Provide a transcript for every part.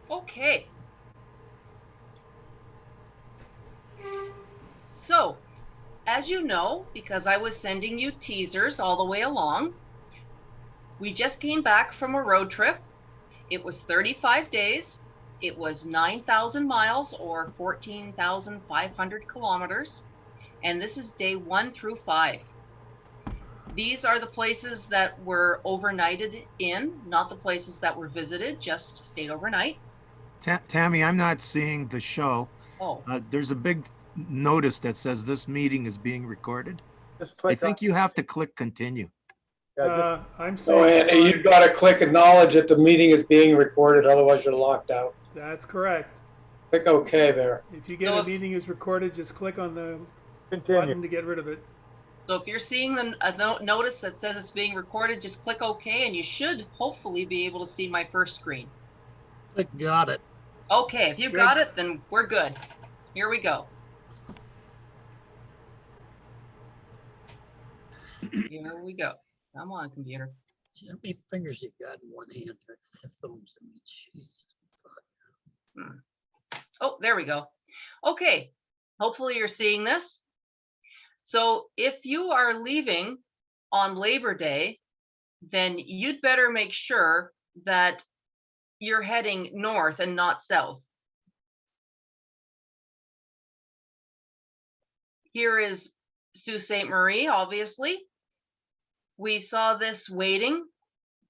Okay. So, as you know, because I was sending you teasers all the way along, we just came back from a road trip. It was 35 days. It was 9,000 miles or 14,500 kilometers. And this is day 1 through 5. These are the places that were overnighted in, not the places that were visited, just stayed overnight. Tammy, I'm not seeing the show. Oh, There's a big notice that says this meeting is being recorded. Just I click think you have to click continue. I'm So saying Andy, you've got to click acknowledge that the meeting is being recorded, otherwise you're locked out. that's correct. Click OK there. If you get So a if- meeting is recorded, just click on the Continue. button to get rid of it. so if you're seeing a notice that says it's being recorded, just click OK and you should hopefully be able to see my first screen. Got it. Okay, if you Good. got it, then we're good. Here we go. Here we go. Come on, computer. See how many fingers you got in one hand? That's thumbs in each. Jesus. Oh, there we go. Okay, hopefully you're seeing this. So if you are leaving on Labor Day, then you'd better make sure that you're heading north and not south. Here is Sault Ste. Marie, obviously. We saw this waiting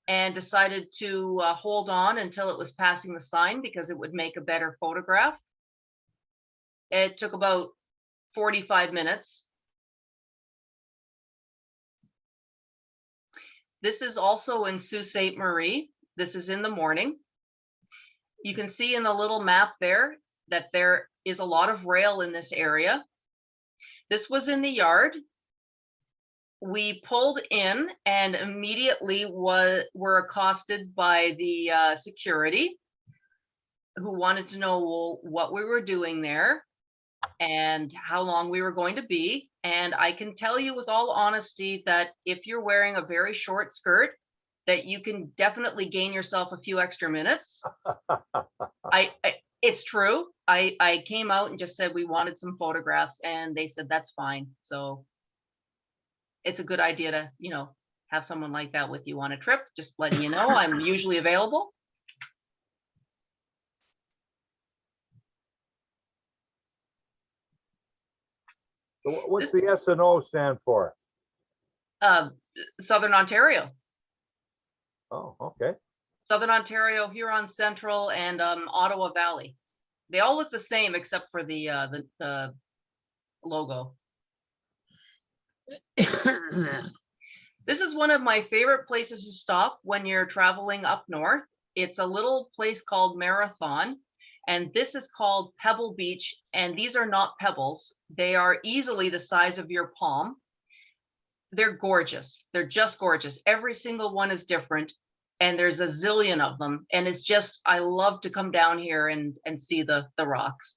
and decided to hold on until it was passing the sign because it would make a better photograph. It took about 45 minutes. This is also in Sault Ste. Marie. This is in the morning. You can see in the little map there that there is a lot of rail in this area. This was in the yard. We pulled in and immediately were accosted by the security, who wanted to know, well, what we were doing there and how long we were going to be. And I can tell you with all honesty that if you're wearing a very short skirt, that you can definitely gain yourself a few extra minutes. It's true. I came out and just said we wanted some photographs, and they said that's fine. So it's a good idea to, have someone like that with you on a trip. Just letting you know, I'm usually available. So what's the S&O stand for? Southern Ontario. Oh, okay. Southern Ontario, Huron Central, and Ottawa Valley. They all look the same except for the logo. This is one of my favorite places to stop when you're traveling up north. It's a little place called Marathon, and this is called Pebble Beach, and these are not pebbles. They are easily the size of your palm. They're gorgeous. They're just gorgeous. Every single one is different, and there's a zillion of them, and it's just, I love to come down here and see the rocks.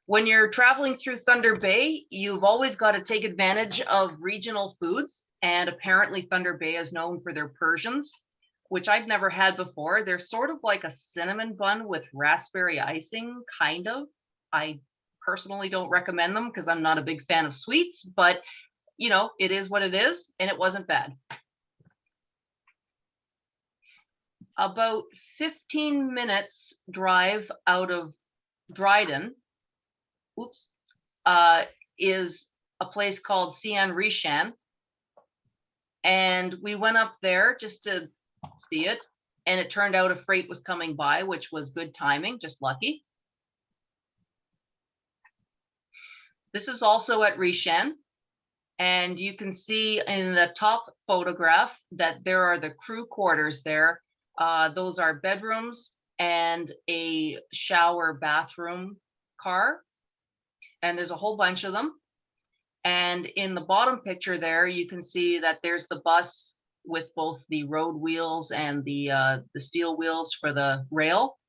When you're traveling through Thunder Bay, you've always got to take advantage of regional foods, and apparently Thunder Bay is known for their Persians, which I've never had before. They're sort of like a cinnamon bun with raspberry icing, kind of. I personally don't recommend them because I'm not a big fan of sweets, but it is what it is, and it wasn't bad. About 15 minutes drive out of Dryden, is a place called CRHA. And we went up there just to see it. And it turned out a freight was coming by, which was good timing, just lucky. This is also at Rishan. And you can see in the top photograph that there are the crew quarters there. Those are bedrooms and a shower bathroom car. And there's a whole bunch of them. And in the bottom picture there, you can see that there's the bus with both the road wheels and the steel wheels for the rail.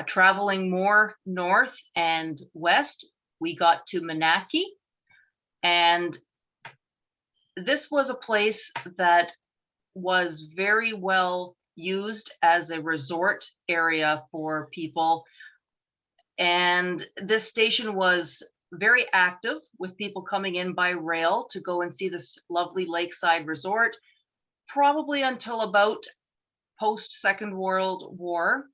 Traveling more north and west, we got to Manaki. And this was a place that was very well used as a resort area for people. And this station was very active with people coming in by rail to go and see this lovely lakeside resort, probably until about post Second World War.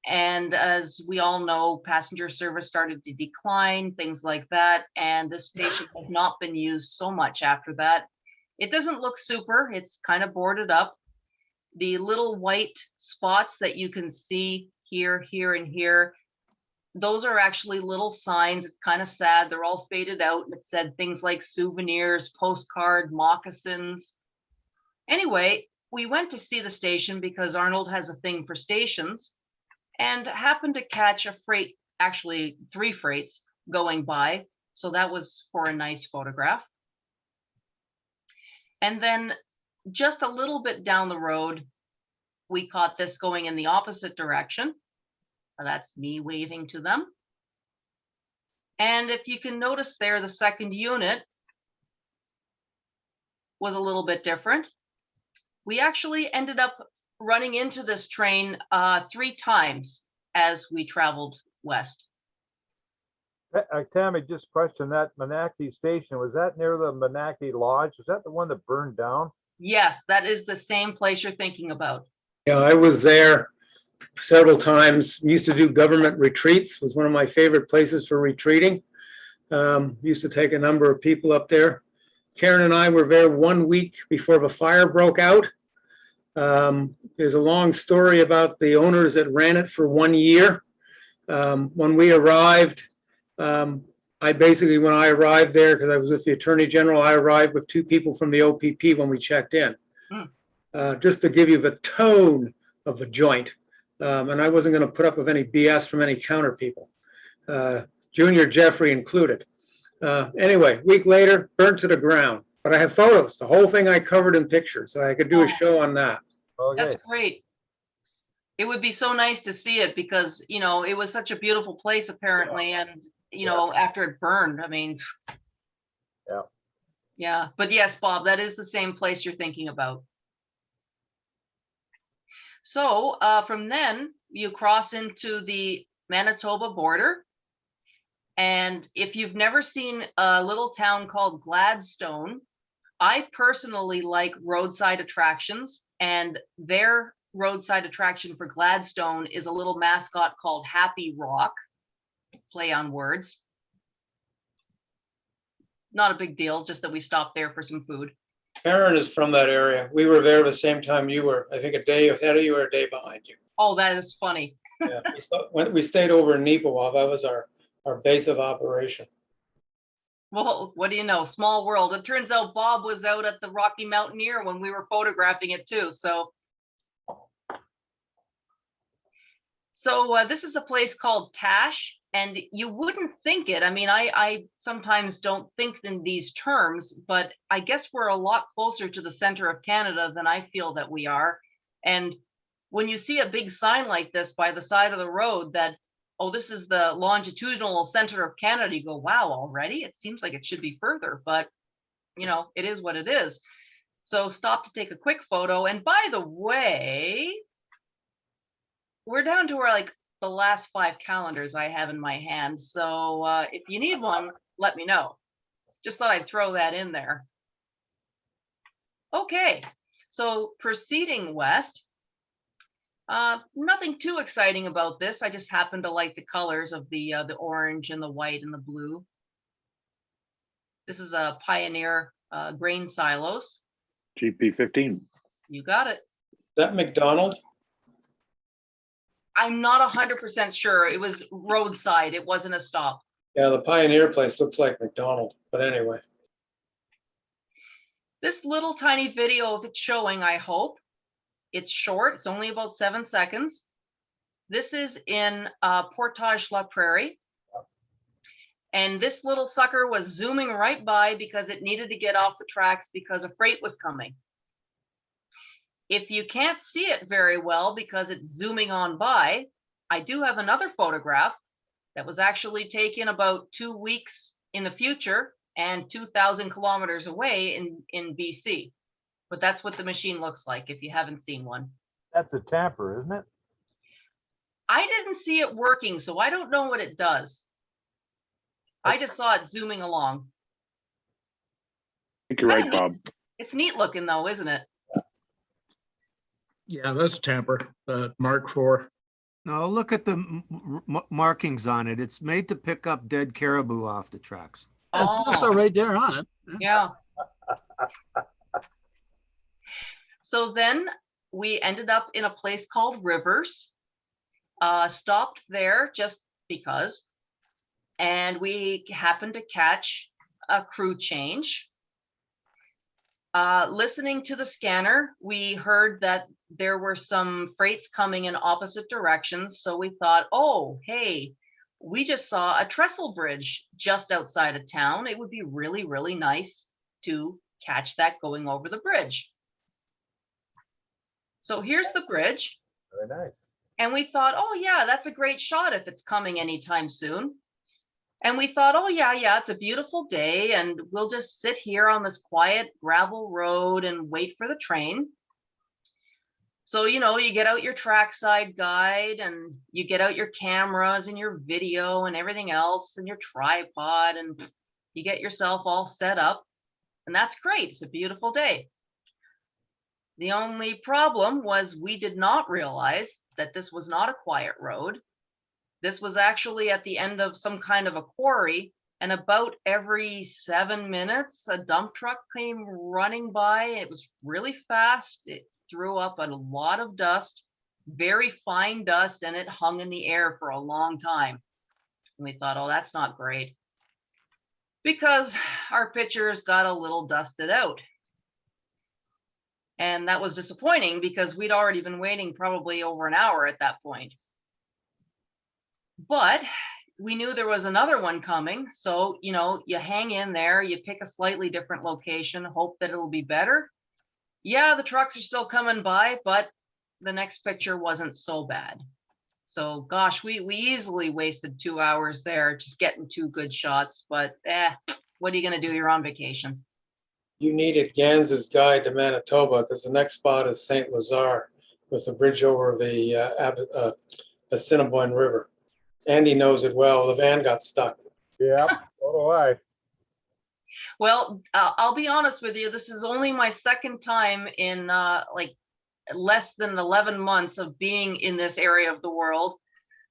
And as we all know, passenger service started to decline, things like that. And this station has not been used so much after that. It doesn't look super, it's kind of boarded up. The little white spots that you can see here, here, and here, those are actually little signs. It's kind of sad. They're all faded out. And it said things like souvenirs, postcard, moccasins. Anyway, we went to see the station because Arnold has a thing for stations, and happened to catch a freight, actually 3 freights going by. So that was for a nice photograph. And then just a little bit down the road, we caught this going in the opposite direction. That's me waving to them. And if you can notice there, the second unit was a little bit different. We actually ended up running into this train 3 times as we traveled west. Tammy, just question that Manaki station, was that near the Manaki Lodge? Was that the one that burned down? Yes, that is the same place you're thinking about. Yeah, I was there several times. Used to do government retreats, was one of my favorite places for retreating. Used to take a number of people up there. Karen and I were there 1 week before the fire broke out. There's a long story about the owners that ran it for 1 year. When we arrived, when I arrived there, because I was with the Attorney General, I arrived with 2 people from the OPP when we checked in. Just to give you the tone of the joint. And I wasn't going to put up with any BS from any counter people, Junior Jeffrey included. Anyway, week later, burnt to the ground. But I have photos, the whole thing I covered in pictures, so I could do a show on that. Okay. That's great. It would be so nice to see it because, you know, it was such a beautiful place apparently. And, you know, after it burned, I mean, Yeah. yeah. But yes, Bob, that is the same place you're thinking about. So from then you cross into the Manitoba border. And if you've never seen a little town called Gladstone, I personally like roadside attractions, and their roadside attraction for Gladstone is a little mascot called Happy Rock, play on words. Not a big deal, just that we stopped there for some food. Karen is from that area. We were there the same time you were. I think a day ahead of you or a day behind you. Oh, that is funny. Yeah, we stayed over in Neepawa. That was our base of operation. Well, what do you know? Small world. It turns out Bob was out at the Rocky Mountaineer when we were photographing it too. So this is a place called Tash, and you wouldn't think it. I mean, I sometimes don't think in these terms, but I guess we're a lot closer to the center of Canada than I feel that we are. And when you see a big sign like this by the side of the road that, oh, this is the longitudinal center of Canada, you go, wow, already? It seems like it should be further, but you know, it is what it is. So stop to take a quick photo. And by the way, we're down to where like the last 5 calendars I have in my hand. So if you need one, let me know. Just thought I'd throw that in there. Okay, so proceeding west. Nothing too exciting about this. I just happen to like the colors of the orange and the white and the blue. This is a Pioneer grain silos. GP15. You got it. Is that McDonald? I'm not 100% sure. It was roadside. It wasn't a stop. Yeah, the Pioneer place looks like McDonald, but anyway. This little tiny video of it showing, I hope. It's short. It's only about 7 seconds. This is in Portage la Prairie. And this little sucker was zooming right by because it needed to get off the tracks because a freight was coming. If you can't see it very well because it's zooming on by, I do have another photograph that was actually taken about 2 weeks in the future and 2,000 kilometers away in BC. But that's what the machine looks like if you haven't seen one. That's a tamper, isn't it? I didn't see it working, so I don't know what it does. I just saw it zooming along. I think you're right, Bob. It's neat looking though, isn't it? Yeah, that's tamper, Mark IV. No, look at the markings on it. It's made to pick up dead caribou off the tracks. It's also right there on it. Yeah. So then we ended up in a place called Rivers, stopped there just because, and we happened to catch a crew change. Listening to the scanner, we heard that there were some freights coming in opposite directions. So we thought, oh, hey, we just saw a trestle bridge just outside of town. It would be really, really nice to catch that going over the bridge. So here's the bridge. Very nice. And we thought, oh yeah, that's a great shot if it's coming anytime soon. And we thought, oh yeah, it's a beautiful day and we'll just sit here on this quiet gravel road and wait for the train. So, you know, you get out your trackside guide and you get out your cameras and your video and everything else and your tripod and you get yourself all set up. And that's great. It's a beautiful day. The only problem was we did not realize that this was not a quiet road. This was actually at the end of some kind of a quarry, and about every 7 minutes, a dump truck came running by. It was really fast. It threw up a lot of dust, very fine dust, and it hung in the air for a long time. And we thought, oh, that's not great, because our pictures got a little dusted out. And that was disappointing because we'd already been waiting probably over an hour at that point. But we knew there was another one coming. So, you know, you hang in there, you pick a slightly different location, hope that it'll be better. Yeah, the trucks are still coming by, but the next picture wasn't so bad. So gosh, we easily wasted 2 hours there just getting 2 good shots, but what are you gonna do? You're on vacation. You needed Gans's guide to Manitoba because the next spot is St. Lazare with the bridge over the Assiniboine River. Andy knows it well. The van got stuck. Yeah, so do I. Well, I'll be honest with you. This is only my second time in like less than 11 months of being in this area of the world.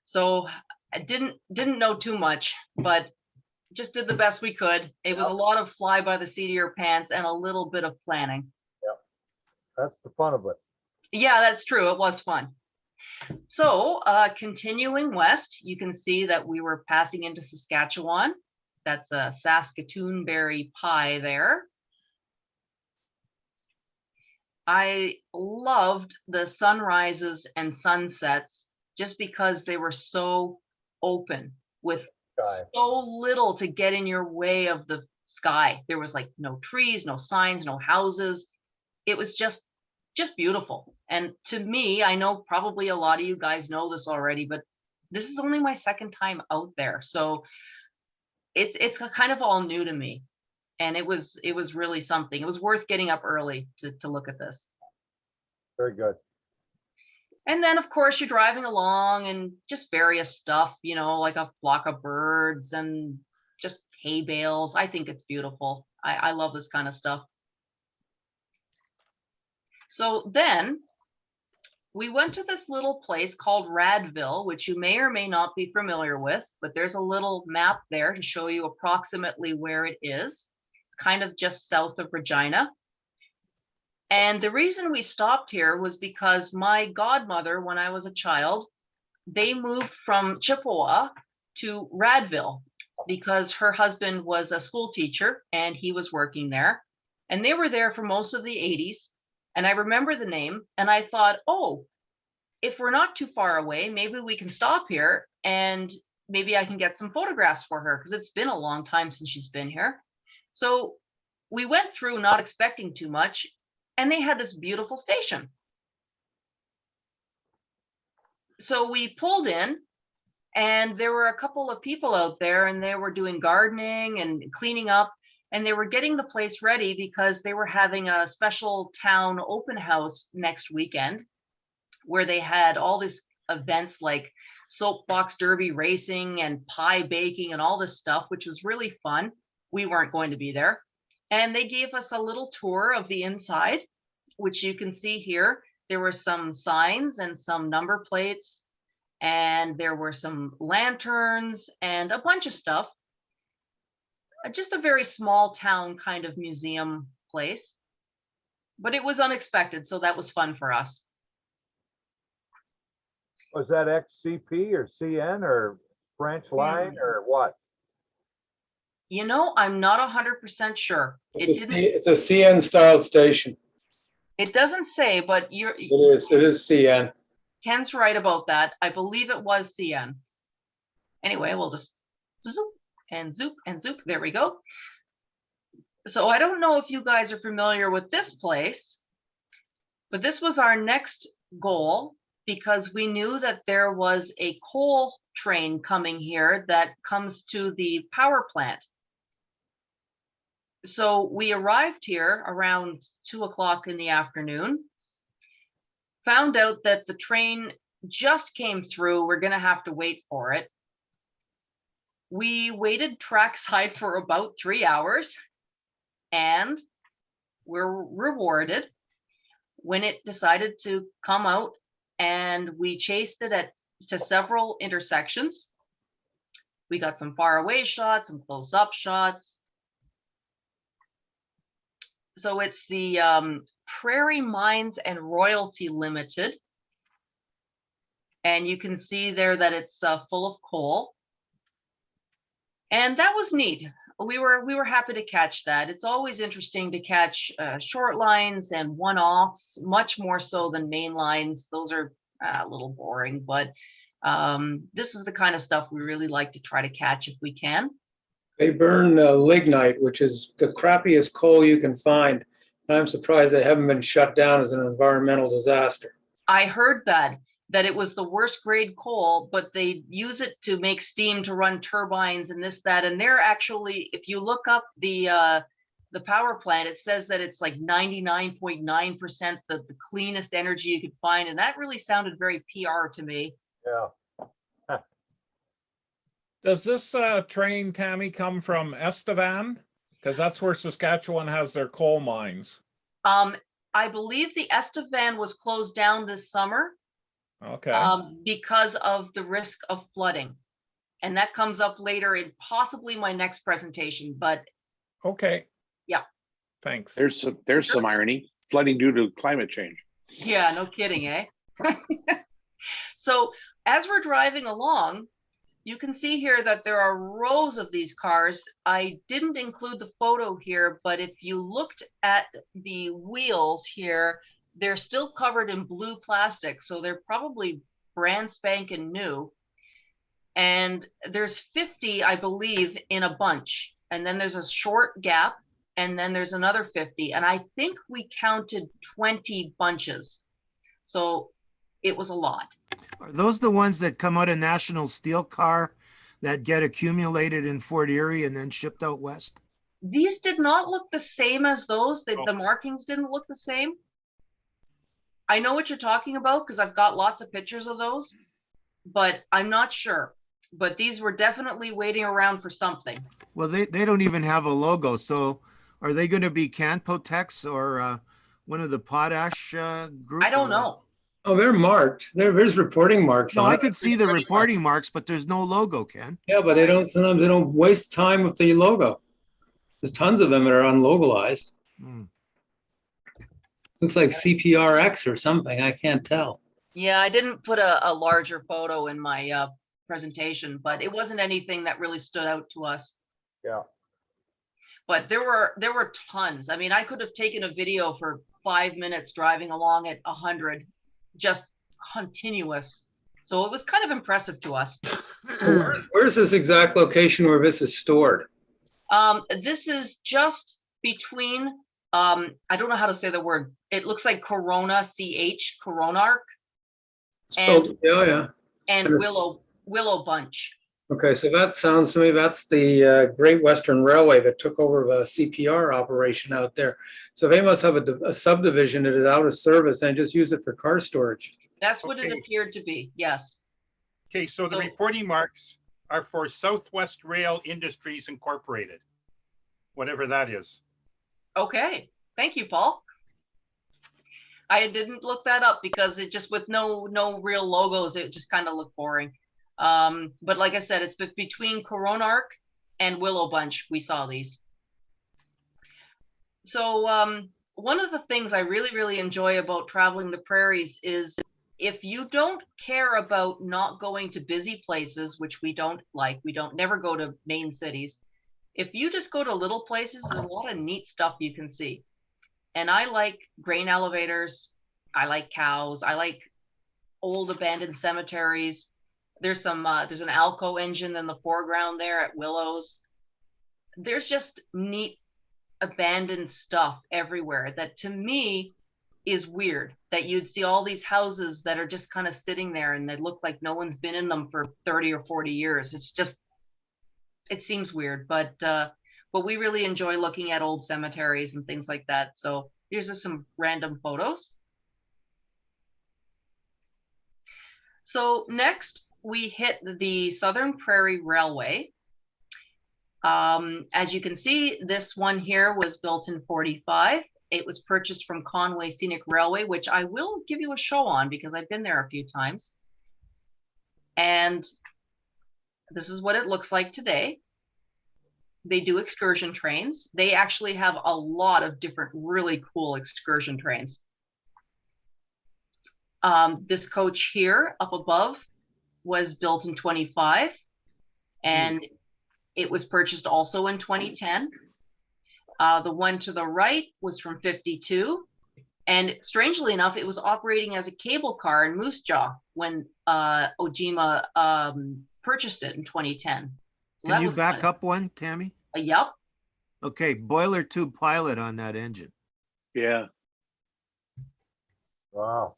So I didn't know too much, but just did the best we could. It was a lot of fly by the seat of your pants and a little bit of planning. That's the fun of it. Yeah, that's true. It was fun. So continuing west, you can see that we were passing into Saskatchewan. That's a Saskatoon berry pie there. I loved the sunrises and sunsets just because they were so open with so little to get in your way of the sky. There was like no trees, no signs, no houses. It was just beautiful. And to me, I know probably a lot of you guys know this already, but this is only my second time out there. So it's kind of all new to me. And it was really something. It was worth getting up early to look at this. Very good. And then, of course, you're driving along and just various stuff, you know, like a flock of birds and just hay bales. I think it's beautiful. I love this kind of stuff. So then we went to this little place called Radville, which you may or may not be familiar with, but there's a little map there to show you approximately where it is. It's kind of just south of Regina. And the reason we stopped here was because my godmother, when I was a child, they moved from Chippewa to Radville because her husband was a school teacher and he was working there. And they were there for most of the 80s. And I remember the name and I thought, oh, if we're not too far away, maybe we can stop here and maybe I can get some photographs for her because it's been a long time since she's been here. So we went through not expecting too much. And they had this beautiful station. So we pulled in and there were a couple of people out there and they were doing gardening and cleaning up. and they were getting the place ready because they were having a special town open house next weekend where they had all these events like soapbox derby racing and pie baking and all this stuff, which was really fun. We weren't going to be there. And they gave us a little tour of the inside, which you can see here. There were some signs and some number plates, and there were some lanterns and a bunch of stuff. Just a very small town kind of museum place, but it was unexpected, so that was fun for us. Was that XCP or CN or branch line or what? You know, I'm not 100% sure. It's a CN style station. It doesn't say, but It is CN. Ken's right about that. I believe it was CN. Anyway, we'll just zoop and zoop and zoop. There we go. So I don't know if you guys are familiar with this place, but this was our next goal because we knew that there was a coal train coming here that comes to the power plant. So we arrived here around 2 o'clock in the afternoon, found out that the train just came through. We're going to have to wait for it. We waited trackside for about 3 hours and we're rewarded when it decided to come out, and we chased it to several intersections. We got some far away shots, some close up shots. So it's the Prairie Mines and Royalty Limited. And you can see there that it's full of coal. And that was neat. We were happy to catch that. It's always interesting to catch short lines and one-offs, much more so than main lines. Those are a little boring, but this is the kind of stuff we really like to try to catch if we can. They burn lignite, which is the crappiest coal you can find. And I'm surprised they haven't been shut down as an environmental disaster. I heard that it was the worst grade coal, but they use it to make steam to run turbines and this, that, and they're actually, if you look up the power plant, it says that it's like 99.9% the cleanest energy you could find. And that really sounded very PR to me. Yeah. Does this train, Tammy, come from Estevan? Because that's where Saskatchewan has their coal mines. I believe the Estevan was closed down this summer. Okay. Because of the risk of flooding. And that comes up later in possibly my next presentation, but Okay. yeah. Thanks. There's some irony, flooding due to climate change. Yeah, no kidding, eh? So as we're driving along, you can see here that there are rows of these cars. I didn't include the photo here, but if you looked at the wheels here, they're still covered in blue plastic, so they're probably brand spanking new. And there's 50, I believe, in a bunch. And then there's a short gap, and then there's another 50. And I think we counted 20 bunches. So it was a lot. Are those the ones that come out of National Steel Car that get accumulated in Fort Erie and then shipped out west? These did not look the same as those. The markings didn't look the same. I know what you're talking about because I've got lots of pictures of those, but I'm not sure. But these were definitely waiting around for something. Well, they don't even have a logo. So are they going to be Canpotex or one of the potash group? I don't know. Oh, they're marked. There's reporting marks No, on I it. could see the reporting marks, but there's no logo, Ken. Yeah, but sometimes they don't waste time with the logo. There's tons of them that are unlogalized. Looks like CPRX or something. I can't tell. Yeah, I didn't put a larger photo in my presentation, but it wasn't anything that really stood out to us. Yeah. But there were tons. I mean, I could have taken a video for 5 minutes driving along at 100, just continuous. So it was kind of impressive to us. Where's this exact location where this is stored? This is just between, I don't know how to say the word. It looks like Corona, Coronarch, Spelled, yeah. and And it's- Willow Bunch. Okay, so that sounds to me, that's the Great Western Railway that took over the CPR operation out there. So they must have a subdivision that is out of service and just use it for car storage. That's what it Okay. appeared to be, yes. Okay, so the So- reporting marks are for Southwest Rail Industries Incorporated, whatever that is. Okay, thank you, Paul. I didn't look that up because it just with no real logos, it just kind of looked boring. But like I said, it's between Coronarch and Willow Bunch. We saw these. So one of the things I really enjoy about traveling the prairies is if you don't care about not going to busy places, which we don't like, we don't never go to main cities. If you just go to little places, there's a lot of neat stuff you can see. And I like grain elevators. I like cows. I like old abandoned cemeteries. There's an Elko engine in the foreground there at Willows. There's just neat abandoned stuff everywhere that to me is weird, that you'd see all these houses that are just kind of sitting there and they look like no one's been in them for 30 or 40 years. It's just, it seems weird, but we really enjoy looking at old cemeteries and things like that. So here's just some random photos. So next we hit the Southern Prairie Railway. As you can see, this one here was built in 45. It was purchased from Conway Scenic Railway, which I will give you a show on because I've been there a few times. And this is what it looks like today. They do excursion trains. They actually have a lot of different really cool excursion trains. This coach here up above was built in 25 and it was purchased also in 2010. The one to the right was from 52. And strangely enough, it was operating as a cable car in Moose Jaw when Ojima purchased it in 2010. So Can you back up one, Tammy? Yep. Okay, boiler tube pilot on that engine. Yeah. Wow.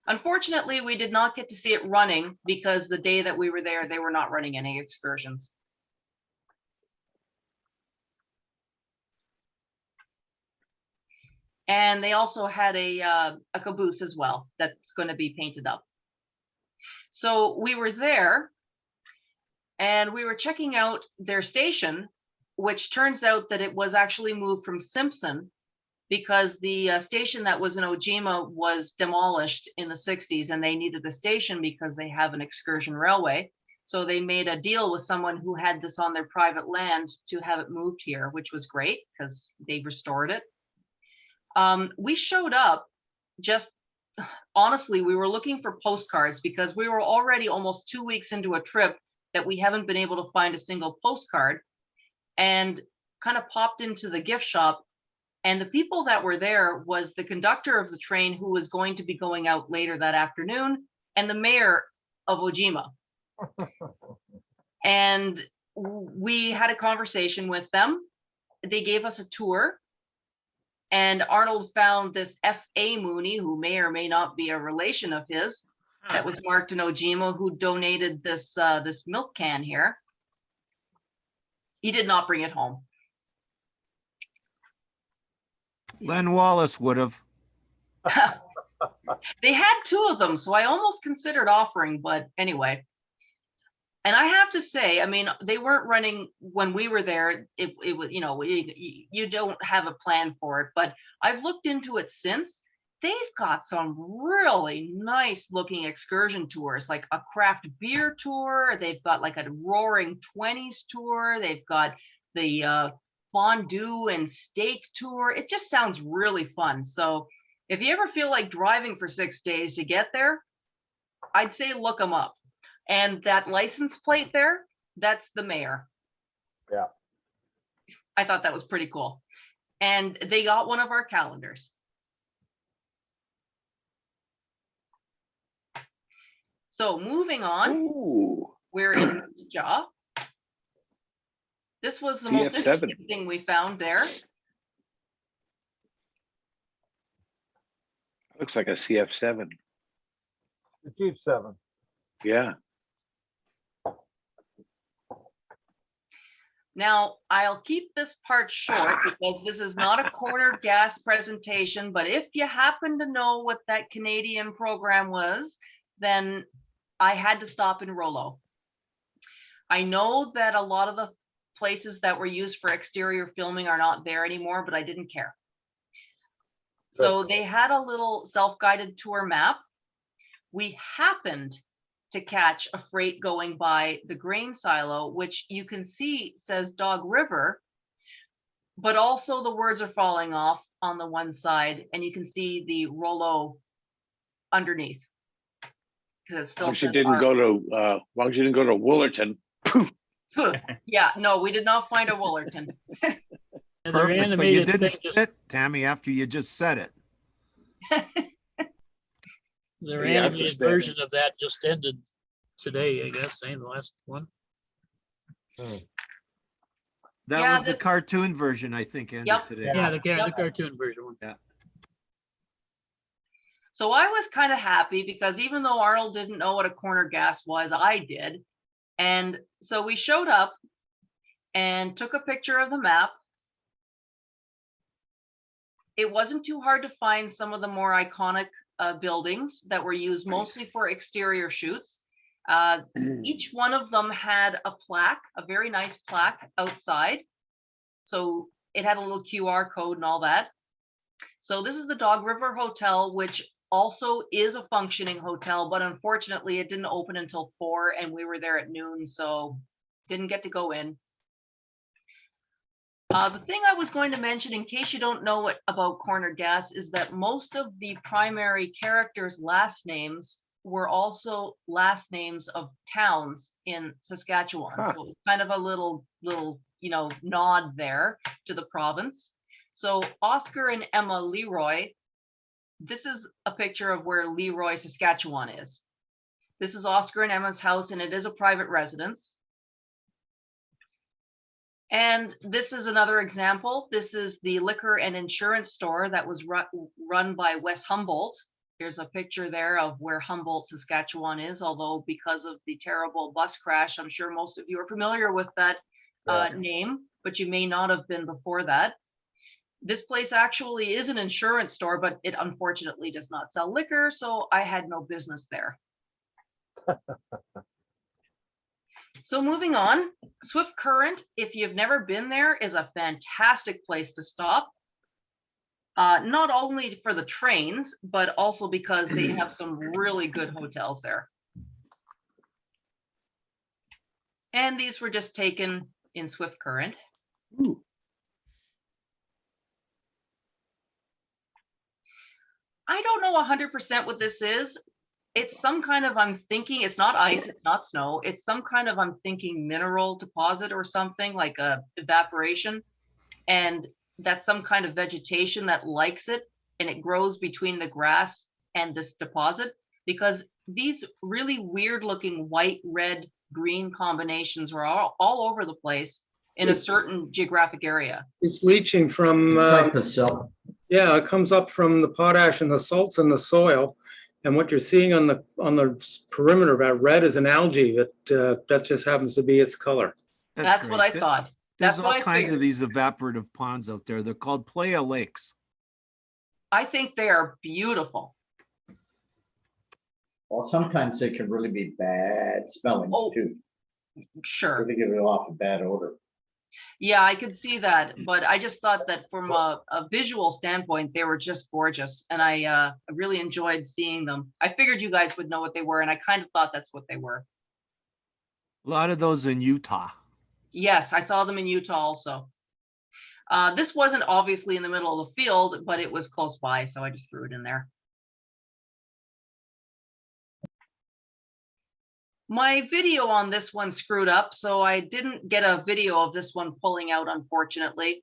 Unfortunately, we did not get to see it running because the day that we were there, they were not running any excursions. And they also had a caboose as well that's going to be painted up. So we were there and we were checking out their station, which turns out that it was actually moved from Simpson because the station that was in Ojima was demolished in the 60s and they needed a station because they have an excursion railway. So they made a deal with someone who had this on their private land to have it moved here, which was great because they restored it. We showed up just, honestly, we were looking for postcards because we were already almost 2 weeks into a trip that we haven't been able to find a single postcard, and kind of popped into the gift shop. And the people that were there was the conductor of the train who was going to be going out later that afternoon and the mayor of Ojima. And we had a conversation with them. They gave us a tour. And Arnold found this A.W.Mooney, who may or may not be a relation of his, that was marked in Ojima, who donated this this milk can here. He did not bring it home. Len Wallace would have. They had two of them, so I almost considered offering, but anyway. And I have to say, I mean, they weren't running when we were there. It was, you know, you don't have a plan for it, but I've looked into it since. They've got some really nice looking excursion tours, like a craft beer tour. They've got like a Roaring 20s tour. They've got the fondue and steak tour. It just sounds really fun. So if you ever feel like driving for 6 days to get there, I'd say look them up. And that license plate there, that's the mayor. Yeah. I thought that was pretty cool. And they got one of our calendars. So moving on, Ooh. we're in Jaw. This was the most CF7. interesting thing we found there. Looks like a CF7. The Jeep 7. Yeah. Now, I'll keep this part short because this is not a corner gas presentation, but if you happen to know what that Canadian program was, then I had to stop in Rollo. I know that a lot of the places that were used for exterior filming are not there anymore, but I didn't care. So they had a little self-guided tour map. We happened to catch a freight going by the grain silo, which you can see says Dog River, but also the words are falling off on the one side, and you can see the Rollo underneath. Because it Why still don't you says didn't R. go to, why don't you didn't go to Woolerton? Yeah, no, we did not find a Woolerton. And their Perfect, but you animated didn't thing say just- it, Tammy, after you just said it. Their Yeah, animated understand. version of that just ended today, I guess, ain't the last one. That Yeah, was the that- cartoon version, I think, ended Yep. today. Yeah, the Yep. cartoon version one. So I was kind of happy because even though Arnold didn't know what a corner gas was, I did. And so we showed up and took a picture of the map. It wasn't too hard to find some of the more iconic buildings that were used mostly for exterior shoots. Each one of them had a plaque, a very nice plaque outside. So it had a little QR code and all that. So this is the Dog River Hotel, which also is a functioning hotel, but unfortunately it didn't open until 4 and we were there at noon, so didn't get to go in. The thing I was going to mention, in case you don't know what about corner gas, is that most of the primary characters' last names were also last names of towns in Saskatchewan. Huh. So it was kind of a little, nod there to the province. So Oscar and Emma Leroy, this is a picture of where Leroy, Saskatchewan is. This is Oscar and Emma's house, and it is a private residence. And this is another example. This is the liquor and insurance store that was run by Wes Humboldt. There's a picture there of where Humboldt, Saskatchewan is, although because of the terrible bus crash, I'm sure most of you are familiar with that name, but you may not have been before that. This place actually is an insurance store, but it unfortunately does not sell liquor, so I had no business there. So moving on, Swift Current, if you've never been there, is a fantastic place to stop. Not only for the trains, but also because they have some really good hotels there. And these were just taken in Swift Current. Ooh. I don't know 100% what this is. It's some kind of, I'm thinking, it's not ice, it's not snow. It's some kind of, I'm thinking, mineral deposit or something, like a evaporation. And that's some kind of vegetation that likes it, and it grows between the grass and this deposit, because these really weird looking white, red, green combinations were all over the place in a certain geographic area. It's leaching from, yeah, it comes up from the potash and the salts in the soil. And what you're seeing on the perimeter of that red is an algae that just happens to be its color. That's what I thought. There's That's all what I kinds of figured. these evaporative ponds out there. They're called Playa Lakes. I think they are beautiful. Well, sometimes they can really be bad smelling Oh, too. Sure. Really give it off a bad odor. Yeah, I could see that, but I just thought that from a visual standpoint, they were just gorgeous, and I really enjoyed seeing them. I figured you guys would know what they were, and I kind of thought that's what they were. A lot of those in Utah. Yes, I saw them in Utah also. This wasn't obviously in the middle of the field, but it was close by, so I just threw it in there. My video on this one screwed up, so I didn't get a video of this one pulling out, unfortunately.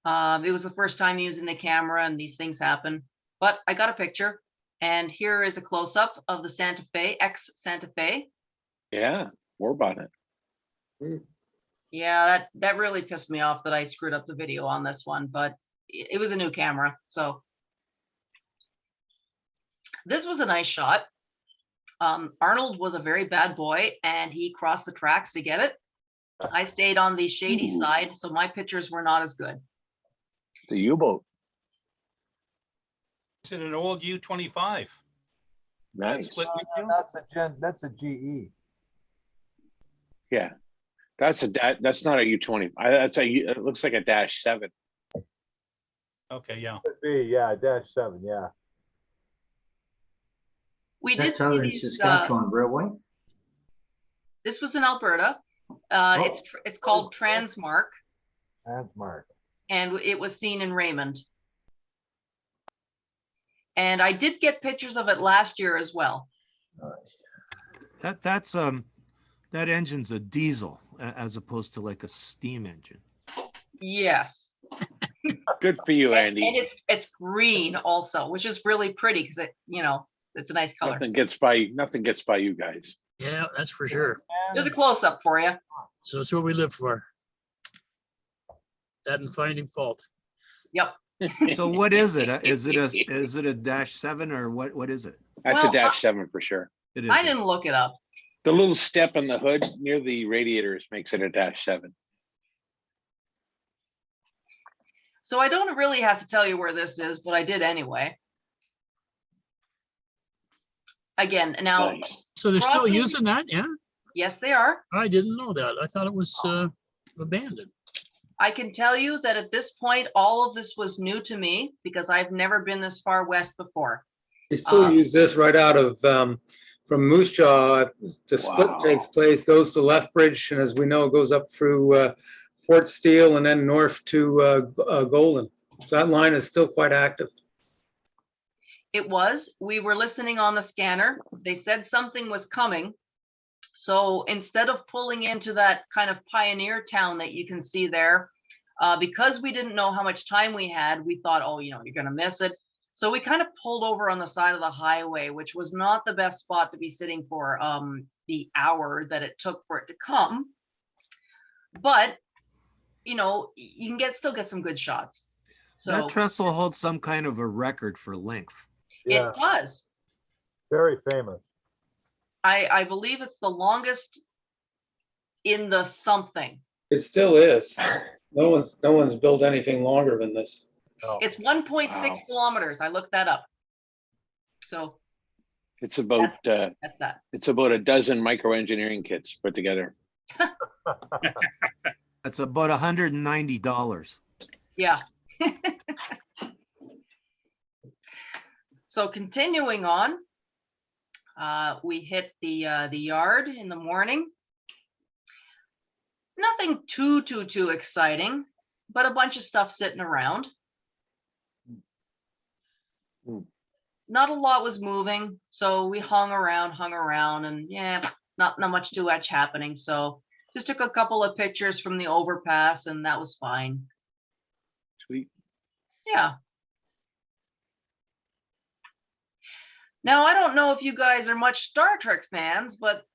It was the first time using the camera, and these things happen. But I got a picture, and here is a close-up of the Santa Fe, ex-Santa Fe. Yeah, more about it. Yeah, that really pissed me off that I screwed up the video on this one, but it was a new camera, so. This was a nice shot. Arnold was a very bad boy and he crossed the tracks to get it. I stayed on the shady Ooh. side, so my pictures were not as good. The U-boat. It's in an old U-25. Nice. Split windshield. That's a GE. Yeah. That's not a U-20. It looks like a -7. Okay, yeah. Could be, yeah, -7, yeah. We did That's see out in these, Saskatchewan Railway. this was in Alberta. It's called Transmark, Transmark. and it was seen in Raymond. And I did get pictures of it last year as well. That engine's a diesel as opposed to like a steam engine. Yes. Good for you, And Andy. it's green also, which is really pretty because it's a nice color. Nothing gets by you guys. Yeah, that's for sure. There's a close-up for you. So that's what we live for. That and finding fault. Yep. So what is it? Is it a -7 or what is it? That's Well, a -7 for sure. It is. I didn't look it up. The little step in the hood near the radiators makes it a -7. So I don't really have to tell you where this is, but I did anyway. Again, now, Nice. So they're still Roughly- using that, yeah? yes, they are. I didn't know that. I thought it was abandoned. I can tell you that at this point, all of this was new to me because I've never been this far west before. They still use this right out of, from Moose Jaw. The split Wow. takes place, goes to Lethbridge, and as we know, goes up through Fort Steele and then north to Golden. So that line is still quite active. It was, we were listening on the scanner. They said something was coming. So instead of pulling into that kind of pioneer town that you can see there, because we didn't know how much time we had, we thought, oh, you're going to miss it. So we kind of pulled over on the side of the highway, which was not the best spot to be sitting for the hour that it took for it to come. But, you can still get some good shots. So That trestle holds some kind of a record for length. Yeah, it does. very famous. I believe it's the longest in the something. It still is. No one's built anything longer than this. No. It's 1.6 Wow. kilometers. I looked that up. So It's about that's that. it's about a dozen microengineering kits put together. That's about $190. Yeah. So continuing on, we hit the yard in the morning. Nothing too exciting, but a bunch of stuff sitting around. Not a lot was moving, so we hung around, and yeah, not much too much happening. So just took a couple of pictures from the overpass, and that was fine. Sweet. Yeah. Now, I don't know if you guys are much Star Trek fans, but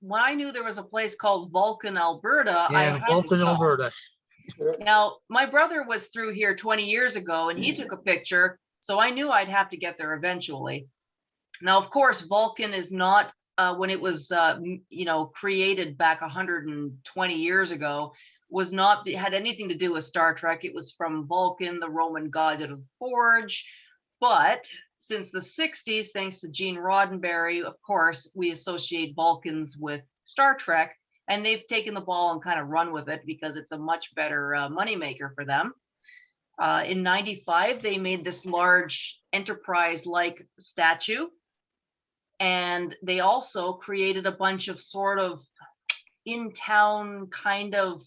when I knew there was a place called Vulcan, Alberta, I Yeah, had to Vulcan, stop. Alberta. Now, my brother was through here 20 years ago and he took a picture, so I knew I'd have to get there eventually. Now, of course, Vulcan is not, when it was, created back 120 years ago, had anything to do with Star Trek. It was from Vulcan, the Roman god of the forge. But since the 60s, thanks to Gene Roddenberry, of course, we associate Vulcans with Star Trek. And they've taken the ball and kind of run with it because it's a much better moneymaker for them. In '95, they made this large Enterprise-like statue. And they also created a bunch of sort of in-town kind of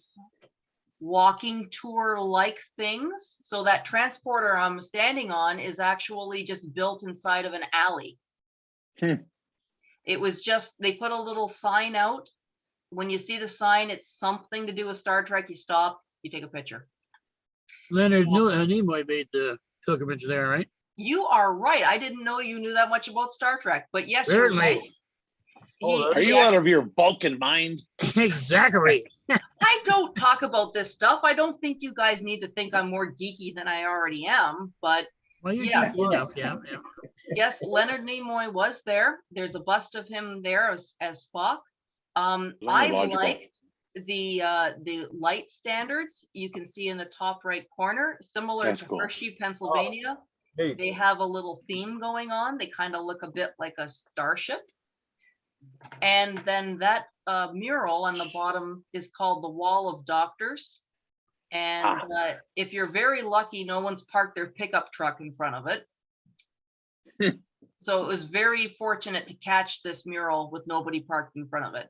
walking tour-like things. So that transporter I'm standing on is actually just built inside of an alley. It was just, they put a little sign out. When you see the sign, it's something to do with Star Trek. You stop, you take a picture. Leonard Nimoy made the pilgrimage there, right? You are right. I didn't know you knew that much about Star Trek, but yes, you're Certainly. right. Are you out of your Vulcan mind? Exactly. I don't talk about this stuff. I don't think you guys need to think I'm more geeky than I already am, but Well, you're Yes. geeky enough, yeah, yeah. Yes, Leonard Nimoy was there. There's a bust of him there as Spock. I logical. liked the light standards you can see in the top right corner, similar That's to cool. Hershey, Pennsylvania. Neat. They have a little theme going on. They kind of look a bit like a starship. And then that mural on the bottom is called the Wall of Doctors. And if you're very lucky, no one's parked their pickup truck in front of it. So it was very fortunate to catch this mural with nobody parked in front of it.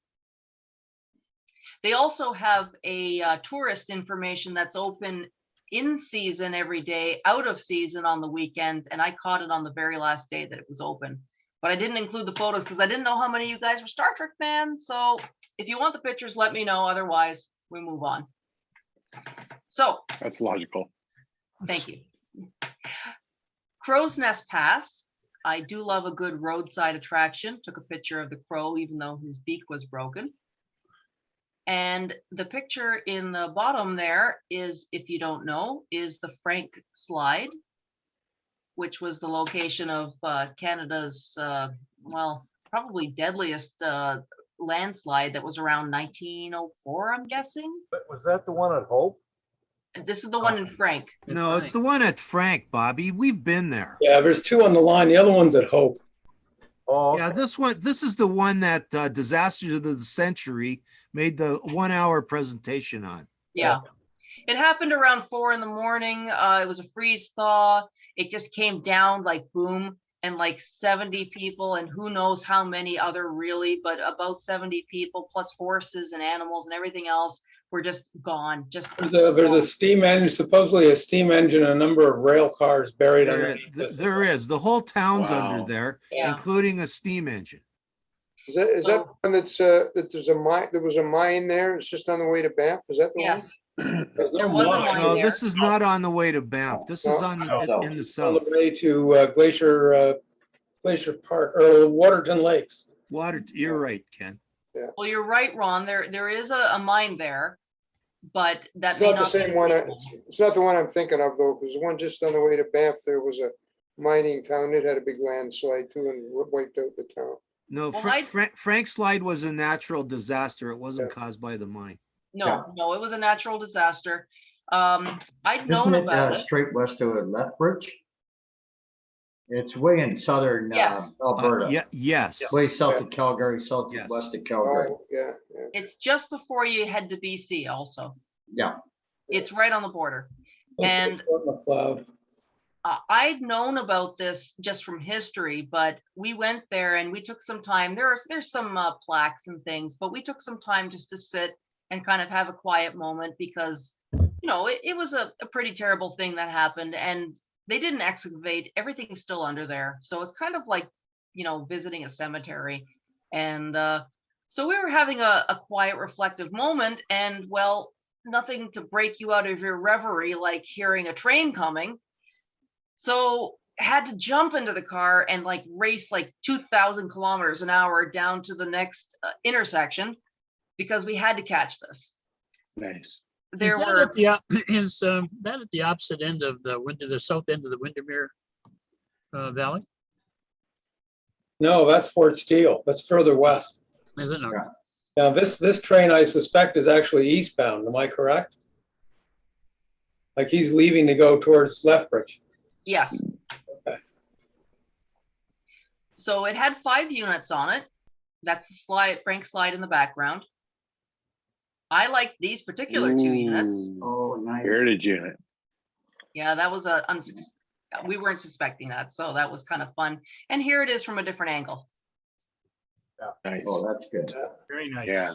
They also have a tourist information that's open in season every day, out of season on the weekends, and I caught it on the very last day that it was open. But I didn't include the photos because I didn't know how many of you guys were Star Trek fans. So if you want the pictures, let me know. Otherwise, we move on. So That's logical. thank you. Crow's Nest Pass. I do love a good roadside attraction. Took a picture of the crow, even though his beak was broken. And the picture in the bottom there is, if you don't know, is the Frank Slide, which was the location of Canada's, well, probably deadliest landslide that was around 1904, I'm guessing. But was that the one at Hope? This is the one in Frank. No, it's the one at Frank, Bobby. We've been there. Yeah, there's two on the line. The other one's at Hope. Oh, Yeah, this is the one that Disasters of the Century made the 1 hour presentation on. Yeah. It happened around 4 in the morning. It was a freeze thaw. It just came down like boom, and like 70 people, and who knows how many other really, but about 70 people plus horses and animals and everything else were just gone. Just There's a steam engine, supposedly a steam engine, a number of rail cars buried underneath this. There is. The whole town's under Wow. there, Yeah. including a steam engine. Is that the one that's, that there's a mine, there was a mine there, it's just on the way to Banff, is that the one? yes, there was a mine No, there. this is not on the way to Banff. This is on No. in the On south. the way to Glacier Park, or Waterton Lakes. Water, you're right, Ken. Well, you're right, Ron. There is a mine there, but that It's may not the be same one, legal. it's not the one I'm thinking of though, because the one just on the way to Banff, there was a mining town, it had a big landslide too and wiped out the town. No, Well, Frank Slide was a natural disaster. It wasn't caused by the mine. No, it was a natural disaster. I'd known Isn't it about it. straight west of Lethbridge? It's way in southern Yes. Alberta. Yes. Way south Yeah. of Calgary, Yes. southwest of Calgary. Oh, yeah, yeah. It's just before you head to BC also. Yeah. It's right on the border. And Fort McLeod. I'd known about this just from history, but we went there and we took some time. There's some plaques and things, but we took some time just to sit and kind of have a quiet moment because, you know, it was a pretty terrible thing that happened, and they didn't excavate. Everything's still under there. So it's kind of like, you know, visiting a cemetery. And so we were having a quiet, reflective moment, and well, nothing to break you out of your reverie like hearing a train coming. So had to jump into the car and like race like 2,000 kilometers an hour down to the next intersection because we had to catch this. Nice. There Is that were at the, is that at the opposite end of the south end of the Windermere Valley? No, that's Fort Steele. That's further west. Is it? Okay. Now, this train, I suspect, is actually eastbound. Am I correct? Like he's leaving to go towards Lethbridge. yes. Okay. So it had 5 units on it. That's the slide, Frank Slide in the background. I like these particular 2 units. Ooh, Oh, nice. Heritage unit. Yeah, that was we weren't suspecting that, so that was kind of fun. And here it is from a different angle. Nice. Oh, that's good. Very nice. Yeah.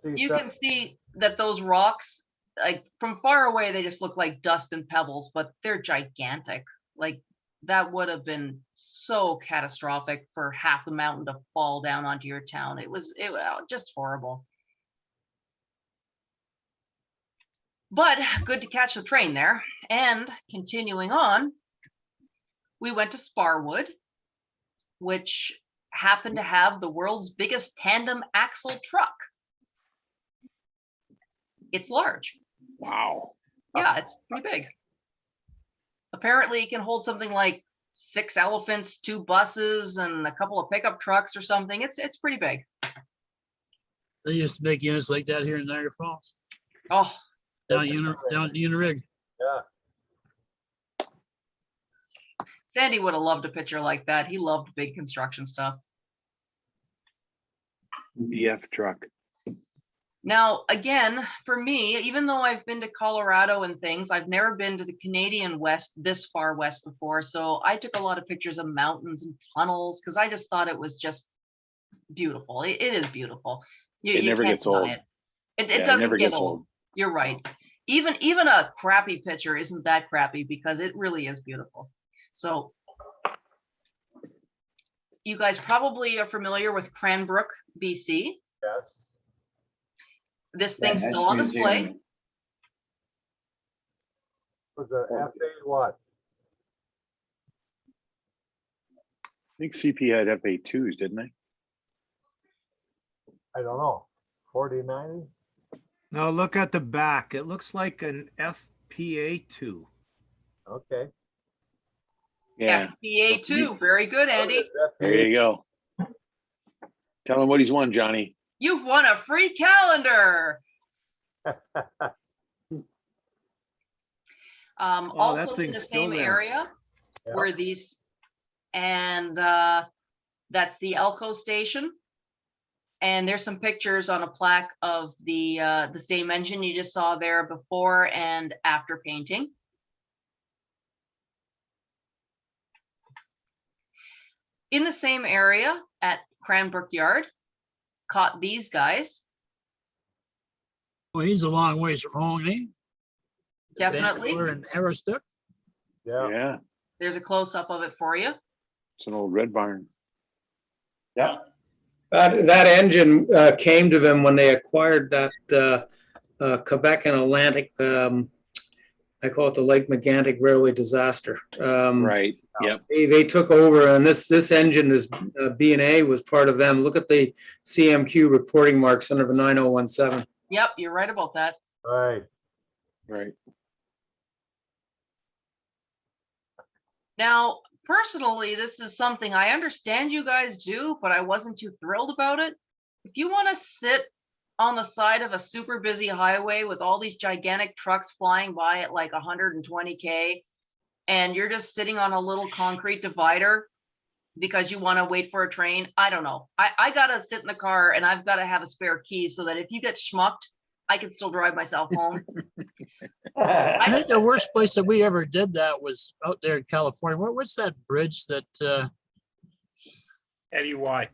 You can see that those rocks, like from far away, they just look like dust and pebbles, but they're gigantic. Like that would have been so catastrophic for half the mountain to fall down onto your town. It was just horrible. But good to catch the train there. And continuing on, we went to Sparwood, which happened to have the world's biggest tandem axle truck. It's large. Wow. Yeah, it's pretty big. Apparently it can hold something like 6 elephants, 2 buses, and a couple of pickup trucks or something. It's pretty big. They used to make units like that here in Niagara Falls, Oh, down at Unirig. Yeah. Sandy would have loved a picture like that. He loved big construction stuff. BF truck. Now, again, for me, even though I've been to Colorado and things, I've never been to the Canadian West, this far west before. So I took a lot of pictures of mountains and tunnels because I just thought it was just beautiful. It is beautiful. It never can't gets deny old. It Yeah, it doesn't never get gets old. old. You're right. Even a crappy picture isn't that crappy because it really is beautiful. So you guys probably are familiar with Cranbrook, BC. Yes. This Yeah, thing's nice still on display. museum. Was a FA what? I think CP had FA2s, didn't they? I don't know. 4090? Now look at the back. It looks like an FPA2. Okay. Yeah. FBA2. Very good, Andy. There you go. Tell him what he's won, Johnny. You've won a free calendar. Oh, Also that in thing's the still same there. area Yeah. were these, and that's the Elko Station. And there's some pictures on a plaque of the same engine you just saw there before and after painting. In the same area at Cranbrook Yard, caught these guys. Well, he's a long ways from home, ain't he? Definitely. We're in Aroostook. Yeah. Yeah. There's a close-up of it for you. It's an old red barn. Yeah. That engine came to them when they acquired that Quebec and Atlantic, I call it the Lake Megantic Railway disaster. Right. Yep. They took over, and this engine is B&A was part of them. Look at the CMQ reporting marks under the 9017. Yep, you're right about that. Right. Right. Now, personally, this is something I understand you guys do, but I wasn't too thrilled about it. If you want to sit on the side of a super busy highway with all these gigantic trucks flying by at like 120K, and you're just sitting on a little concrete divider because you want to wait for a train, I don't know. I got to sit in the car and I've got to have a spare key so that if you get schmucked, I can still drive myself home. I think the worst place that we ever did that was out there in California. What's that bridge that, Eddie, why?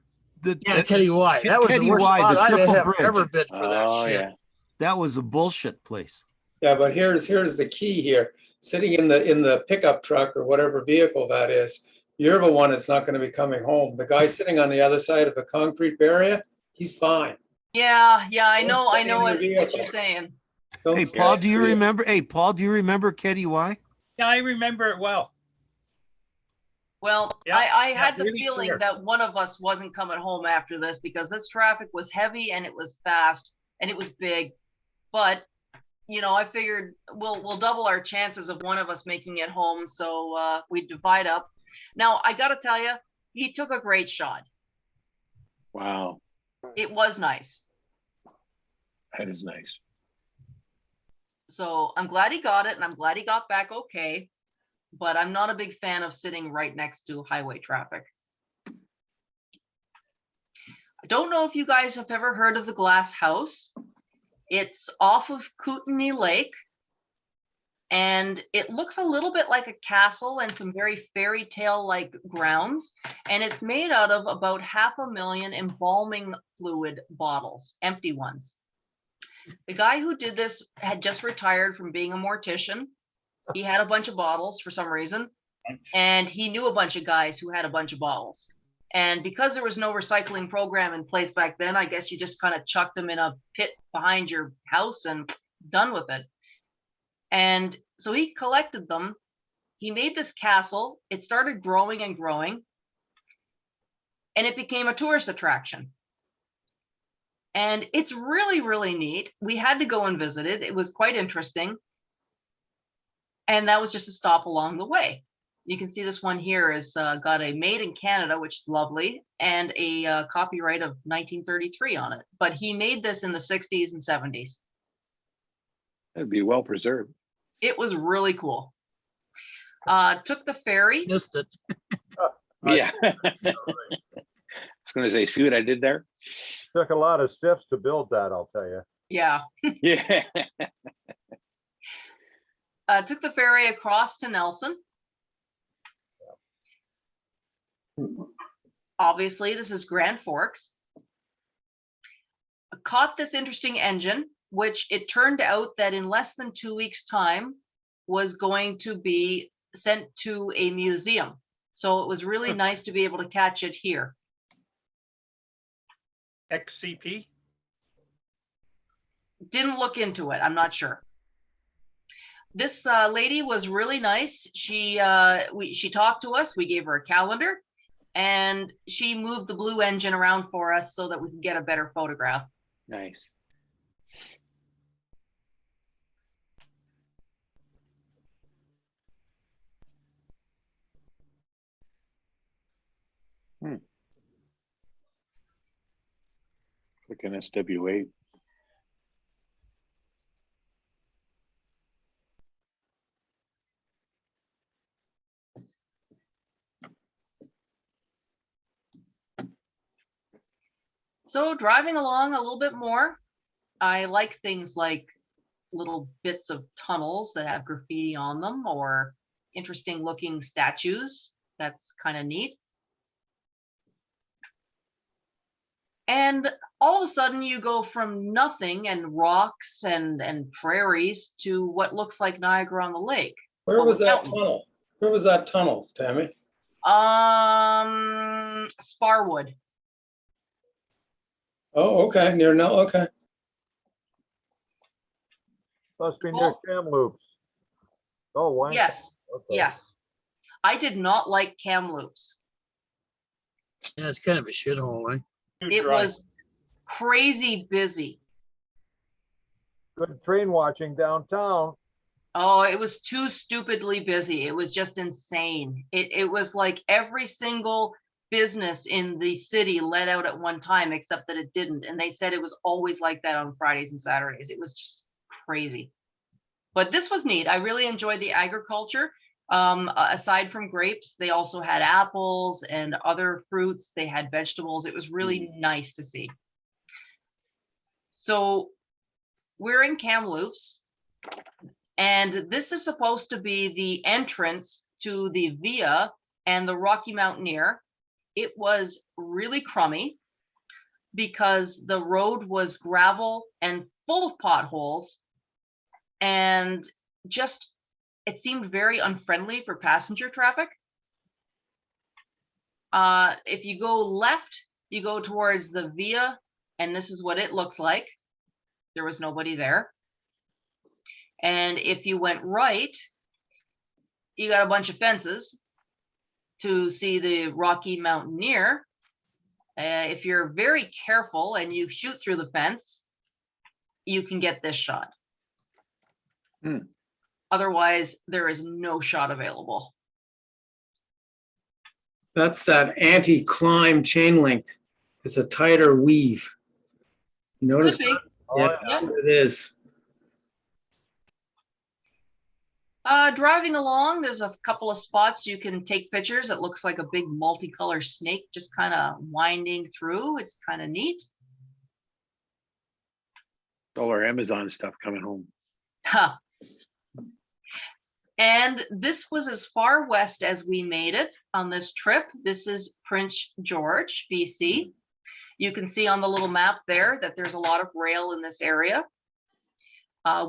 yeah, Kenny Y. That was the Kenny worst Y, spot the I'd triple have bridge. ever been for that Oh, shit. yeah. That was a bullshit place. Yeah, but here's the key here. Sitting in the pickup truck or whatever vehicle that is, you're the one that's not going to be coming home. The guy sitting on the other side of the concrete barrier, he's fine. Yeah, I know Stay in what your vehicle. you're saying. Don't Hey, stay Paul, in do your you vehicle. remember? Hey, Paul, do you remember Kenny Y? Yeah, I remember it well. Well, Yeah, I yeah, had the really feeling clear. that one of us wasn't coming home after this because this traffic was heavy and it was fast and it was big. But, you know, I figured we'll double our chances of one of us making it home. So we divide up. Now, I got to tell you, he took a great shot. Wow. It was nice. That is nice. So I'm glad he got it and I'm glad he got back okay. But I'm not a big fan of sitting right next to highway traffic. I don't know if you guys have ever heard of the Glass House. It's off of Kootenai Lake. And it looks a little bit like a castle and some very fairy tale like grounds. And it's made out of about 500,000 embalming fluid bottles, empty ones. The guy who did this had just retired from being a mortician. He had a bunch of bottles for some reason, and he knew a bunch of guys who had a bunch of bottles. And because there was no recycling program in place back then, I guess you just kind of chucked them in a pit behind your house and done with it. And so he collected them. He made this castle. It started growing and growing, and it became a tourist attraction. And it's really, really neat. We had to go and visit it. It was quite interesting. And that was just a stop along the way. You can see this one here is got a made in Canada, which is lovely, and a copyright of 1933 on it. But he made this in the 60s and 70s. That'd be well preserved. It was really cool. Took the ferry. Missed it. Yeah. I was gonna say, see what I did there? Took a lot of steps to build that, I'll tell you. Yeah. Yeah. Took the ferry across to Nelson. Obviously, this is Grand Forks. Caught this interesting engine, which it turned out that in less than 2 weeks' time was going to be sent to a museum. So it was really nice to be able to catch it here. XCP? Didn't look into it. I'm not sure. This lady was really nice. She talked to us. We gave her a calendar, and she moved the blue engine around for us so that we could get a better photograph. Nice. Click an SW8. So driving along a little bit more, I like things like little bits of tunnels that have graffiti on them or interesting looking statues. That's kind of neat. And all of a sudden you go from nothing and rocks and prairies to what looks like Niagara on the Lake. Where was that tunnel? Where was that tunnel, Tammy? Sparwood. Oh, okay, near now, okay. Must be near Kamloops. Oh, why? Yes, Okay. yes. I did not like Kamloops. Yeah, it's kind of a shithole, right? It was crazy busy. Good train watching downtown. Oh, it was too stupidly busy. It was just insane. It was like every single business in the city let out at one time, except that it didn't. And they said it was always like that on Fridays and Saturdays. It was just crazy. But this was neat. I really enjoyed the agriculture. Aside from grapes, they also had apples and other fruits. They had vegetables. It was really nice to see. So we're in Kamloops, and this is supposed to be the entrance to the Via and the Rocky Mountaineer. It was really crummy because the road was gravel and full of potholes, and just it seemed very unfriendly for passenger traffic. If you go left, you go towards the Via, and this is what it looked like. There was nobody there. And if you went right, you got a bunch of fences to see the Rocky Mountaineer. If you're very careful and you shoot through the fence, you can get this shot. Otherwise, there is no shot available. That's that anti-climb chain link. It's a tighter weave. You notice? Could be. Yeah, Yeah. it is. Driving along, there's a couple of spots you can take pictures. It looks like a big multicolor snake just kind of winding through. It's kind of neat. All our Amazon stuff coming home. Huh. And this was as far west as we made it on this trip. This is Prince George, BC. You can see on the little map there that there's a lot of rail in this area.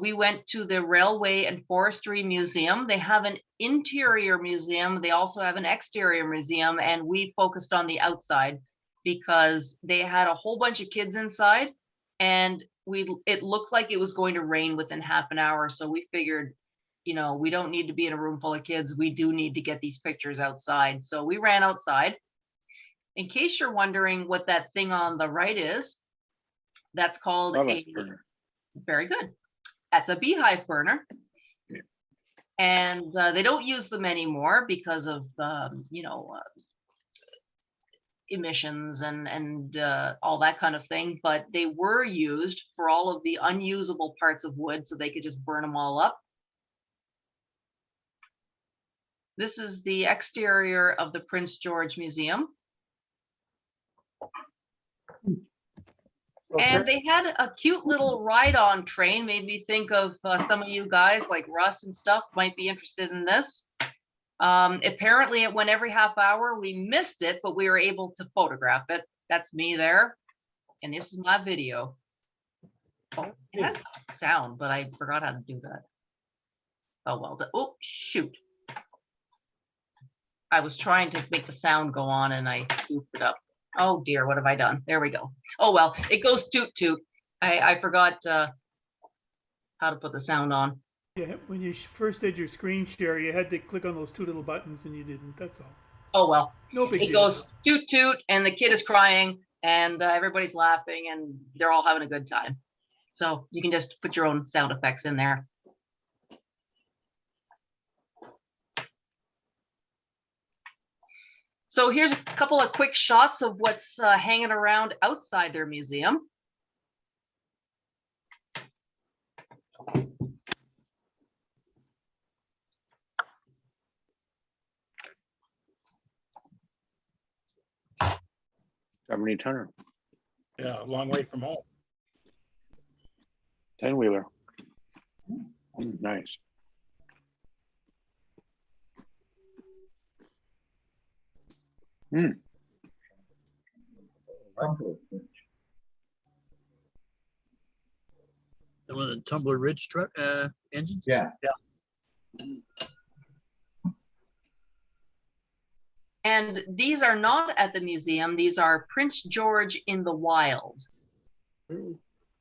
We went to the Railway and Forestry Museum. They have an interior museum. They also have an exterior museum, and we focused on the outside because they had a whole bunch of kids inside, and it looked like it was going to rain within half an hour. So we figured, you know, we don't need to be in a room full of kids. We do need to get these pictures outside. So we ran outside. In case you're wondering what that thing on the right is, that's called Burner. very good. That's a beehive burner. And they don't use them anymore because of, emissions and all that kind of thing. But they were used for all of the unusable parts of wood, so they could just burn them all up. This is the exterior of the Prince George Museum. And they had a cute little ride-on train, made me think of some of you guys like Russ and stuff might be interested in this. Apparently it went every half hour. We missed it, but we were able to photograph it. That's me there. And this is my video. Oh, it has sound, but I forgot how to do that. Oh, well, oh, shoot. I was trying to make the sound go on and I goofed it up. Oh dear, what have I done? There we go. Oh, well, it goes toot toot. I forgot how to put the sound on. Yeah, when you first did your screen share, you had to click on those two little buttons and you didn't, that's all. Oh, well, No big it deal. goes toot toot and the kid is crying and everybody's laughing and they're all having a good time. So you can just put your own sound effects in there. So here's a couple of quick shots of what's hanging around outside their museum. Governor Turner, Yeah, a long way from home. 10-wheeler. Nice. Hmm. One of the Tumbler Ridge truck engines. Yeah. And these are not at the museum. These are Prince George in the wild.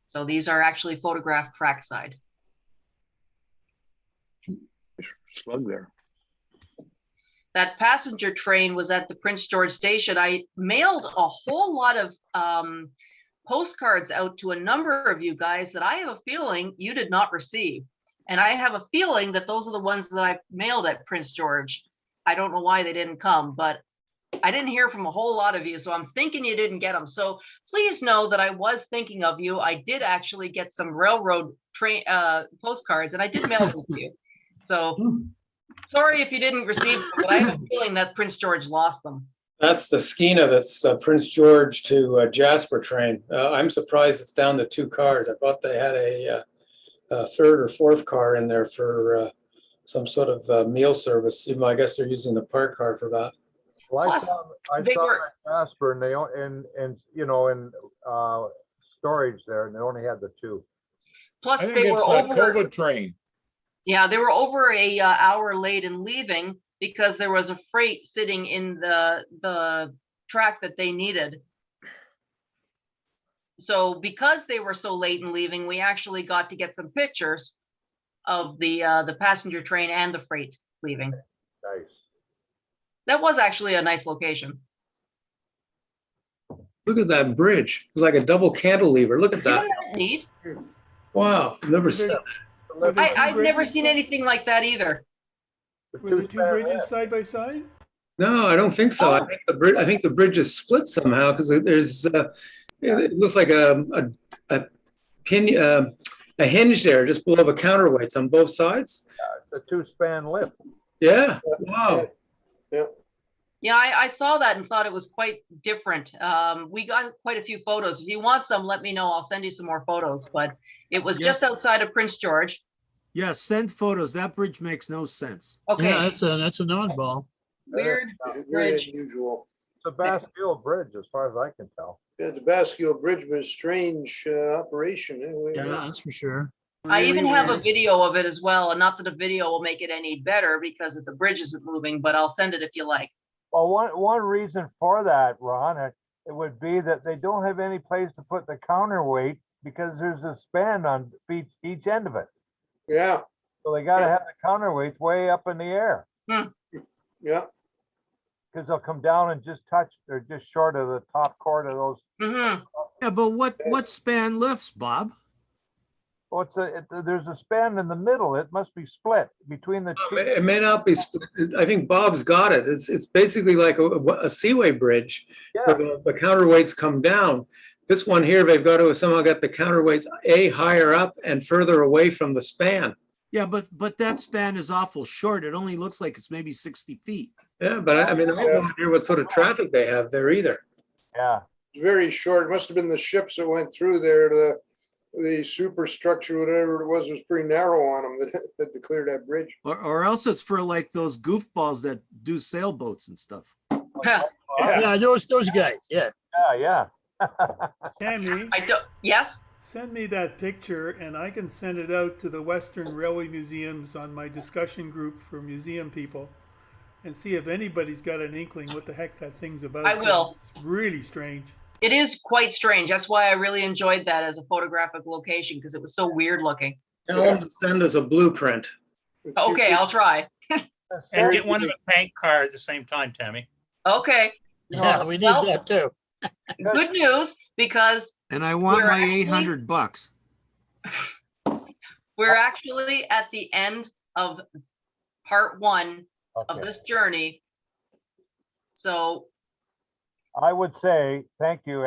So these are actually photographed trackside. Slug there. That passenger train was at the Prince George Station. I mailed a whole lot of postcards out to a number of you guys that I have a feeling you did not receive. And I have a feeling that those are the ones that I mailed at Prince George. I don't know why they didn't come, but I didn't hear from a whole lot of you. So I'm thinking you didn't get them. So please know that I was thinking of you. I did actually get some railroad train postcards and I did mail them to you. So sorry if you didn't receive them, but I have a feeling that Prince George lost them. That's the Skeena, that's Prince George to Jasper train. I'm surprised it's down to 2 cars. I thought they had a third or fourth car in there for some sort of meal service. I guess they're using the park car for that. Well, I Plus, saw they were- that Jasper and they, in storage there, and they only had the 2. Plus I think they were it's that over. COVID train. Yeah, they were over a hour late in leaving because there was a freight sitting in the track that they needed. So because they were so late in leaving, we actually got to get some pictures of the passenger train and the freight leaving. Nice. That was actually a nice location. Look at that bridge. It's like a double cantilever. Look at that. Isn't that neat? Wow, never seen that. Were there two I've never bridges seen side- anything like that either. Were the two bridges side by side? No, I don't think so. I Oh. think the bridge is split somehow because there's it looks like a pin a hinge there just below the counterweights on both sides. The 2-span lift. Yeah. Wow. Yeah, I saw that and thought it was quite different. We got quite a few photos. If you want some, let me know. I'll send you some more photos. But it was just Yes. outside of Prince George. Yeah, send photos. That bridge makes no sense. Okay, Yeah, that's an oddball. weird Very bridge. unusual. It's a Bascule Bridge, as far as I can tell. Yeah, the Bascule Bridge was a strange operation anyway. Yeah, that's for sure. I even Really have a weird. video of it as well, and not that a video will make it any better because the bridge isn't moving, but I'll send it if you like. Well, one reason for that, Ron, it would be that they don't have any place to put the counterweight because there's a span on each end of it. Yeah, So they gotta have the counterweights way up in the air, yeah. because they'll come down and just touch, they're just short of the top chord of those. Hmm. Yeah, but what span lifts, Bob? there's a span in the middle. It must be split between the two. It may not be, I think Bob's got it. It's basically like a seaway bridge. Yeah, where the counterweights come down. This one here, they've got to somehow get the counterweights higher up and further away from the span. Yeah, but that span is awful short. It only looks like it's maybe 60 feet. Yeah, but I mean, I have no idea what sort of traffic they have there either. yeah. It's very short. It must have been the ships that went through there. The superstructure, whatever it was pretty narrow on them that had to clear that bridge. Or else it's for like those goofballs that do sailboats and stuff. Yeah, those guys, yeah. Yeah. Tammy, I don't, yes? send me that picture and I can send it out to the Western Railway Museums on my discussion group for museum people and see if anybody's got an inkling what the heck that thing's about. I 'cause will. It's really strange. It is quite strange. That's why I really enjoyed that as a photographic location, because it was so weird looking. Tell them to send us a blueprint. Okay, I'll try. And get one of the tank car at the same time, Tammy. Okay, Yeah, we need Well- that too. good news, because And I want We're my actually- 800 bucks. we're actually at the end of part 1 of Okay. this journey. So I would say, thank you,